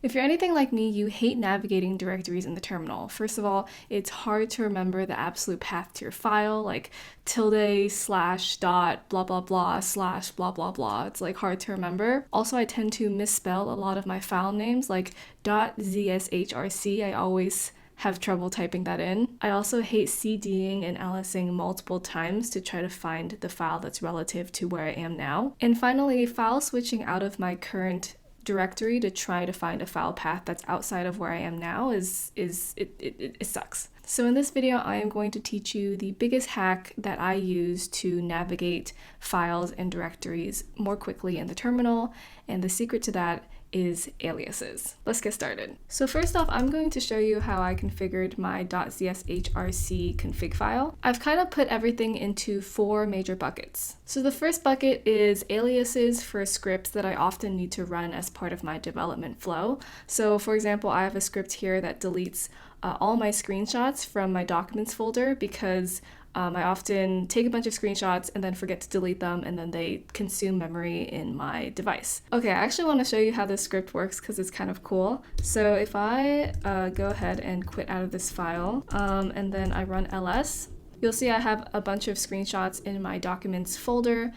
If you're anything like me, you hate navigating directories in the terminal. First of all, it's hard to remember the absolute path to your file, like tilde slash dot blah blah blah slash blah blah blah. It's like hard to remember. Also, I tend to misspell a lot of my file names, like .zshrc. I always have trouble typing that in. I also hate CDing and LSing multiple times to try to find the file that's relative to where I am now. And finally, file switching out of my current directory to try to find a file path that's outside of where I am now it sucks. So in this video, I am going to teach you the biggest hack that I use to navigate files and directories more quickly in the terminal, and the secret to that is aliases. Let's get started. So first off, I'm going to show you how I configured my .zshrc config file. I've kind of put everything into 4 major buckets. So the first bucket is aliases for scripts that I often need to run as part of my development flow. So for example, I have a script here that deletes all my screenshots from my documents folder because I often take a bunch of screenshots and then forget to delete them, and then they consume memory in my device. Okay, I actually want to show you how this script works because it's kind of cool. So if I go ahead and quit out of this file and then I run ls, you'll see I have a bunch of screenshots in my documents folder.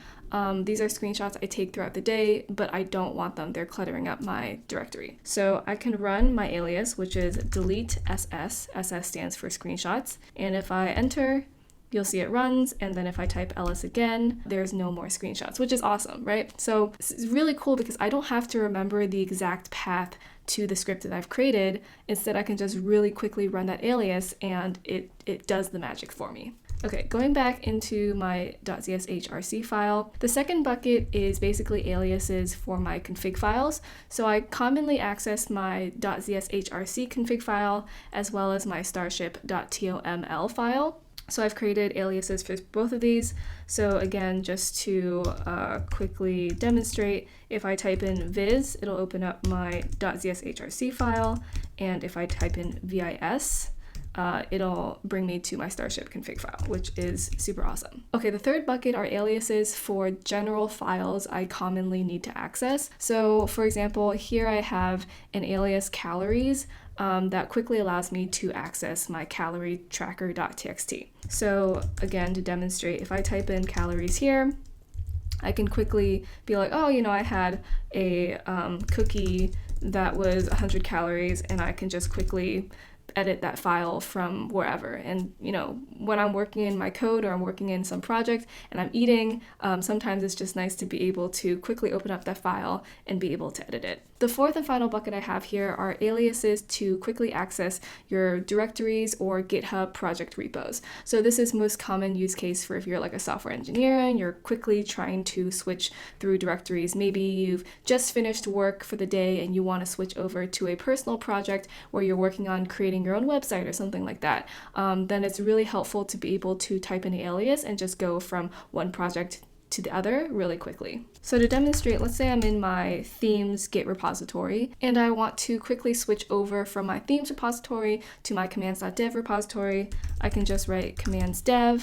These are screenshots I take throughout the day, but I don't want them. They're cluttering up my directory. So I can run my alias, which is delete ss. ss stands for screenshots. And if I enter, you'll see it runs, and then if I type ls again, there's no more screenshots, which is awesome, right? So it's really cool because I don't have to remember the exact path to the script that I've created. Instead, I can just really quickly run that alias and it does the magic for me. Okay, going back into my .zshrc file, the second bucket is basically aliases for my config files. So I commonly access my .zshrc config file as well as my starship.toml file. So I've created aliases for both of these. So again, just to quickly demonstrate, if I type in viz, it'll open up my .zshrc file. And if I type in vis, it'll bring me to my Starship config file, which is super awesome. Okay, the third bucket are aliases for general files I commonly need to access. So for example, here I have an alias calories that quickly allows me to access my calorie tracker.txt. So again, to demonstrate, if I type in calories here, I can quickly be like, oh, I had a cookie that was 100 calories, and I can just quickly edit that file from wherever. And when I'm working in my code or I'm working in some project and I'm eating, sometimes it's just nice to be able to quickly open up that file and be able to edit it. The fourth and final bucket I have here are aliases to quickly access your directories or GitHub project repos. So this is most common use case for if you're like a software engineer and you're quickly trying to switch through directories. Maybe you've just finished work for the day and you want to switch over to a personal project where you're working on creating your own website or something like that. Then it's really helpful to be able to type in the alias and just go from one project to the other really quickly. So to demonstrate, let's say I'm in my themes Git repository and I want to quickly switch over from my themes repository to my commands.dev repository. I can just write commands dev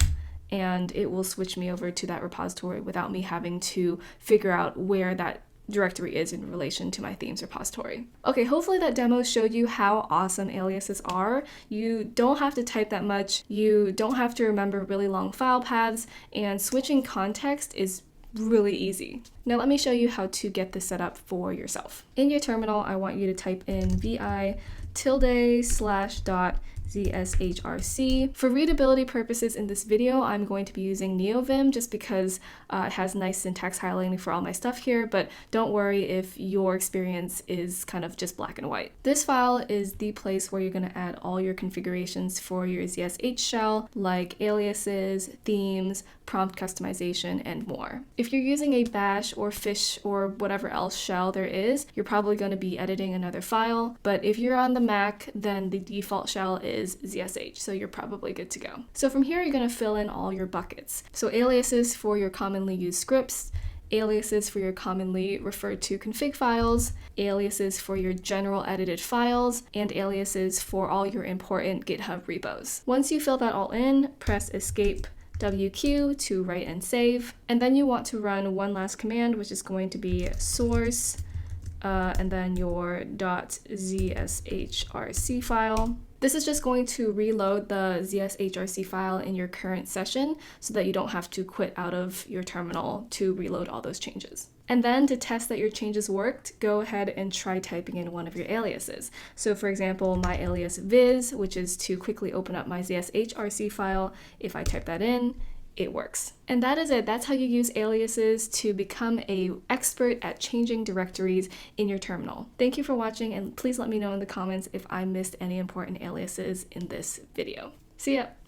and it will switch me over to that repository without me having to figure out where that directory is in relation to my themes repository. Okay, hopefully that demo showed you how awesome aliases are. You don't have to type that much, you don't have to remember really long file paths, and switching context is really easy. Now let me show you how to get this set up for yourself. In your terminal, I want you to type in vi /.zshrc. For readability purposes in this video, I'm going to be using NeoVim just because it has nice syntax highlighting for all my stuff here, but don't worry if your experience is kind of just black and white. This file is the place where you're going to add all your configurations for your ZSH shell, like aliases, themes, prompt customization, and more. If you're using a bash or fish or whatever else shell there is, you're probably going to be editing another file, but if you're on the Mac, then the default shell is ZSH, so you're probably good to go. So from here, you're going to fill in all your buckets. So aliases for your commonly used scripts, aliases for your commonly referred to config files, aliases for your general edited files, and aliases for all your important GitHub repos. Once you fill that all in, press escape WQ to write and save, and then you want to run one last command, which is going to be source and then your .zshrc file. This is just going to reload the ZSHRC file in your current session so that you don't have to quit out of your terminal to reload all those changes. And then to test that your changes worked, go ahead and try typing in one of your aliases. So for example, my alias viz, which is to quickly open up my ZSHRC file, if I type that in, it works. And that is it. That's how you use aliases to become an expert at changing directories in your terminal. Thank you for watching, and please let me know in the comments if I missed any important aliases in this video. See ya!